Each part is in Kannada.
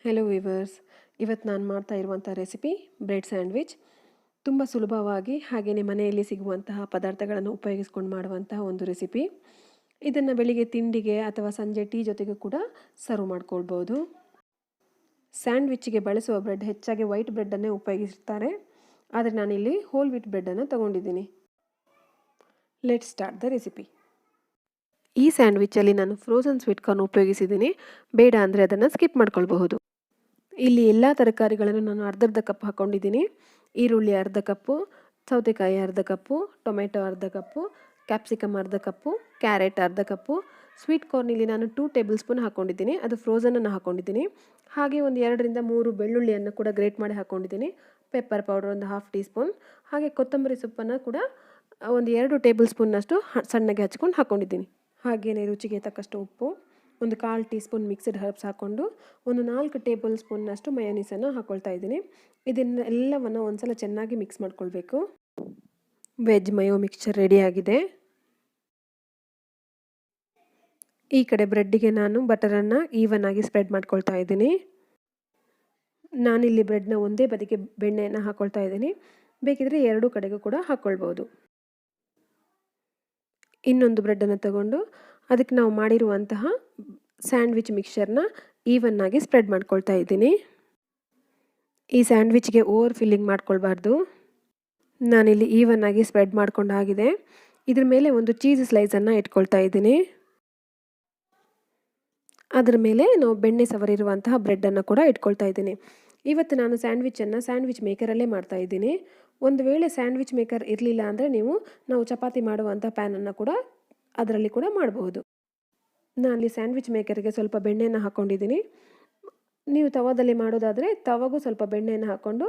ಹೆಲೋ ವಿವರ್ಸ್, ಇವತ್ತು ನಾನು ಮಾಡ್ತಾ ಇರುವಂಥ ರೆಸಿಪಿ ಬ್ರೆಡ್ ಸ್ಯಾಂಡ್ವಿಚ್. ತುಂಬ ಸುಲಭವಾಗಿ ಹಾಗೆಯೇ ಮನೆಯಲ್ಲಿ ಸಿಗುವಂತಹ ಪದಾರ್ಥಗಳನ್ನು ಉಪಯೋಗಿಸ್ಕೊಂಡು ಮಾಡುವಂತಹ ಒಂದು ರೆಸಿಪಿ. ಇದನ್ನು ಬೆಳಿಗ್ಗೆ ತಿಂಡಿಗೆ ಅಥವಾ ಸಂಜೆ ಟೀ ಜೊತೆಗೂ ಕೂಡ ಸರ್ವ್ ಮಾಡ್ಕೊಳ್ಬೋದು. ಸ್ಯಾಂಡ್ವಿಚ್ಗೆ ಬಳಸುವ ಬ್ರೆಡ್ ಹೆಚ್ಚಾಗಿ ವೈಟ್ ಬ್ರೆಡ್ಡನ್ನೇ ಉಪಯೋಗಿಸ್ತಾರೆ, ಆದರೆ ನಾನಿಲ್ಲಿ ಹೋಲ್ ವೀಟ್ ಬ್ರೆಡ್ಡನ್ನು ತೊಗೊಂಡಿದ್ದೀನಿ. Let start the recipe. ಈ ಸ್ಯಾಂಡ್ವಿಚ್ಚಲ್ಲಿ ನಾನು ಫ್ರೋಝನ್ ಸ್ವೀಟ್ ಕಾರ್ನ್ ಉಪಯೋಗಿಸಿದ್ದೀನಿ. ಬೇಡ ಅಂದರೆ ಅದನ್ನು ಸ್ಕಿಪ್ ಮಾಡ್ಕೊಳ್ಬಹುದು. ಇಲ್ಲಿ ಎಲ್ಲ ತರಕಾರಿಗಳನ್ನು ನಾನು ಅರ್ಧ ಕಪ್ ಹಾಕ್ಕೊಂಡಿದ್ದೀನಿ. ಈರುಳ್ಳಿ ಅರ್ಧ ಕಪ್ಪು, ಸೌತೆಕಾಯಿ ಅರ್ಧ ಕಪ್ಪು, ಟೊಮೆಟೊ ಅರ್ಧ ಕಪ್ಪು, ಕ್ಯಾಪ್ಸಿಕಮ್ ಅರ್ಧ ಕಪ್ಪು, ಕ್ಯಾರೆಟ್ ಅರ್ಧ ಕಪ್ಪು, ಸ್ವೀಟ್ ಕಾರ್ನಲ್ಲಿ ನಾನು 2 ಟೇಬಲ್ ಸ್ಪೂನ್ ಹಾಕ್ಕೊಂಡಿದ್ದೀನಿ, ಅದು ಫ್ರೋಝನನ್ನು ಹಾಕ್ಕೊಂಡಿದ್ದೀನಿ. ಹಾಗೆ ಒಂದು 2ರಿಂದ 3 ಬೆಳ್ಳುಳ್ಳಿಯನ್ನು ಕೂಡ ಗ್ರೇಟ್ ಮಾಡಿ ಹಾಕ್ಕೊಂಡಿದ್ದೀನಿ. ಪೆಪ್ಪರ್ ಪೌಡರ್ ಒಂದು 1/2 ಟೀ ಸ್ಪೂನ್, ಹಾಗೆ ಕೊತ್ತಂಬರಿ ಸೊಪ್ಪನ್ನು ಕೂಡ ಒಂದು 2 ಟೇಬಲ್ ಸ್ಪೂನ್ನಷ್ಟು ಸಣ್ಣಗೆ ಹಚ್ಕೊಂಡು ಹಾಕ್ಕೊಂಡಿದ್ದೀನಿ. ಹಾಗೆಯೇ ರುಚಿಗೆ ತಕ್ಕಷ್ಟು ಉಪ್ಪು, ಒಂದು 1/4 ಟೀ ಸ್ಪೂನ್ ಮಿಕ್ಸ್ಡ್ ಹರ್ಬ್ಸ್ ಹಾಕ್ಕೊಂಡು ಒಂದು 4 ಟೇಬಲ್ ಸ್ಪೂನ್ನಷ್ಟು ಮಯೋನೀಸನ್ನು ಹಾಕ್ಕೊಳ್ತಾ ಇದ್ದೀನಿ. ಇದನ್ನೆಲ್ಲವನ್ನು ಒಂದ್ಸಲ ಚೆನ್ನಾಗಿ ಮಿಕ್ಸ್ ಮಾಡ್ಕೊಳ್ಬೇಕು. ವೆಜ್ ಮಯೋ ಮಿಕ್ಸ್ಚರ್ ರೆಡಿಯಾಗಿದೆ. ಈ ಕಡೆ ಬ್ರೆಡ್ಡಿಗೆ ನಾನು ಬಟರನ್ನು ಈವನ್ ಆಗಿ ಸ್ಪ್ರೆಡ್ ಮಾಡ್ಕೊಳ್ತಾ ಇದ್ದೀನಿ. ನಾನಿಲ್ಲಿ ಬ್ರೆಡ್ನ ಒಂದೇ ಬದಿಗೆ ಬೆಣ್ಣೆಯನ್ನು ಹಾಕ್ಕೊಳ್ತಾ ಇದ್ದೀನಿ. ಬೇಕಿದ್ರೆ 2 ಕಡೆಗೂ ಕೂಡ ಹಾಕ್ಕೊಳ್ಬೋದು. ಇನ್ನೊಂದು ಬ್ರೆಡ್ಡನ್ನು ತಗೊಂಡು ಅದಕ್ಕೆ ನಾವು ಮಾಡಿರುವಂತಹ ಸ್ಯಾಂಡ್ವಿಚ್ ಮಿಕ್ಸ್ಚರ್ನ ಈವನ್ ಆಗಿ ಸ್ಪ್ರೆಡ್ ಮಾಡ್ಕೊಳ್ತಾ ಇದ್ದೀನಿ. ಈ ಸ್ಯಾಂಡ್ವಿಚ್ಗೆ ಓವರ್ ಫಿಲ್ಲಿಂಗ್ ಮಾಡ್ಕೊಳ್ಬಾರ್ದು. ನಾನಿಲ್ಲಿ ಈವನ್ ಆಗಿ ಸ್ಪ್ರೆಡ್ ಮಾಡ್ಕೊಂಡಾಗಿದೆ. ಇದ್ರ ಮೇಲೆ ಒಂದು ಚೀಸ್ ಸ್ಲೈಸನ್ನು ಇಟ್ಕೊಳ್ತಾ ಇದ್ದೀನಿ. ಅದರ ಮೇಲೆ ನಾವು ಬೆಣ್ಣೆ ಸವರಿರುವಂತಹ ಬ್ರೆಡ್ಡನ್ನು ಕೂಡ ಇಟ್ಕೊಳ್ತಾ ಇದ್ದೀನಿ. ಇವತ್ತು ನಾನು ಸ್ಯಾಂಡ್ವಿಚನ್ನು ಸ್ಯಾಂಡ್ವಿಚ್ ಮೇಕರಲ್ಲೇ ಮಾಡ್ತಾ ಇದ್ದೀನಿ. ಒಂದು ವೇಳೆ ಸ್ಯಾಂಡ್ವಿಚ್ ಮೇಕರ್ ಇರಲಿಲ್ಲ ಅಂದರೆ ನಾವು ಚಪಾತಿ ಮಾಡುವಂಥ ಪ್ಯಾನನ್ನು ಕೂಡ ಅದರಲ್ಲಿ ಕೂಡ ಮಾಡಬಹುದು. ನಾನಲ್ಲಿ ಸ್ಯಾಂಡ್ವಿಚ್ ಮೇಕರ್ಗೆ ಸ್ವಲ್ಪ ಬೆಣ್ಣೆಯನ್ನು ಹಾಕ್ಕೊಂಡಿದ್ದೀನಿ. ನೀವು ತವಾದಲ್ಲಿ ಮಾಡೋದಾದರೆ ತವಾಗೂ ಸ್ವಲ್ಪ ಬೆಣ್ಣೆಯನ್ನು ಹಾಕ್ಕೊಂಡು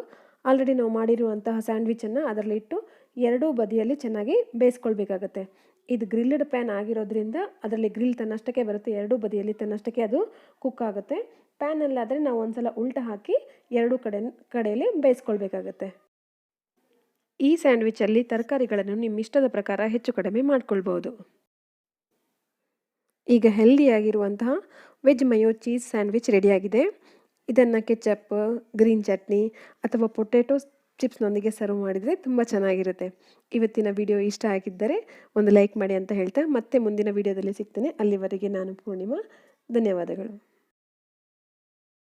ಆಲ್ರೆಡಿ ನಾವು ಮಾಡಿರುವಂತಹ ಸ್ಯಾಂಡ್ವಿಚನ್ನು ಅದರಲ್ಲಿ ಇಟ್ಟು 2 ಬದಿಯಲ್ಲಿ ಚೆನ್ನಾಗಿ ಬೇಯಿಸ್ಕೊಳ್ಬೇಕಾಗತ್ತೆ. ಇದು ಗ್ರಿಲ್ಡ್ ಪ್ಯಾನ್ ಆಗಿರೋದ್ರಿಂದ ಅದರಲ್ಲಿ ಗ್ರಿಲ್ ತನ್ನಷ್ಟಕ್ಕೆ ಬರುತ್ತೆ, 2 ಬದಿಯಲ್ಲಿ ತನ್ನಷ್ಟಕ್ಕೆ ಅದು ಕುಕ್ ಆಗುತ್ತೆ. ಪ್ಯಾನಲ್ಲಾದರೆ ನಾವು ಒಂದ್ಸಲ ಉಲ್ಟ ಹಾಕಿ 2 ಕಡೆಯಲ್ಲಿ ಬೇಯಿಸ್ಕೊಳ್ಬೇಕಾಗತ್ತೆ. ಈ ಸ್ಯಾಂಡ್ವಿಚಲ್ಲಿ ತರಕಾರಿಗಳನ್ನು ನಿಮ್ಮ ಇಷ್ಟದ ಪ್ರಕಾರ ಹೆಚ್ಚು ಕಡಿಮೆ ಮಾಡ್ಕೊಳ್ಬೋದು. ಈಗ ಹೆಲ್ದಿಯಾಗಿರುವಂತಹ ವೆಜ್ ಮಯೋ ಚೀಸ್ ಸ್ಯಾಂಡ್ವಿಚ್ ರೆಡಿಯಾಗಿದೆ. ಇದನ್ನು ಕೆಚಪ್, ಗ್ರೀನ್ ಚಟ್ನಿ ಅಥವಾ ಪೊಟೆಟೊ ಚಿಪ್ಸ್ನೊಂದಿಗೆ ಸರ್ವ್ ಮಾಡಿದರೆ ತುಂಬ ಚೆನ್ನಾಗಿರುತ್ತೆ. ಇವತ್ತಿನ ವಿಡಿಯೋ ಇಷ್ಟ ಆಗಿದ್ದರೆ ಒಂದು ಲೈಕ್ ಮಾಡಿ ಅಂತ ಹೇಳ್ತಾ ಮತ್ತೆ ಮುಂದಿನ ವಿಡಿಯೋದಲ್ಲಿ ಸಿಗ್ತೇನೆ. ಅಲ್ಲಿವರೆಗೆ ನಾನು ಪೂರ್ಣಿಮಾ. ಧನ್ಯವಾದಗಳು.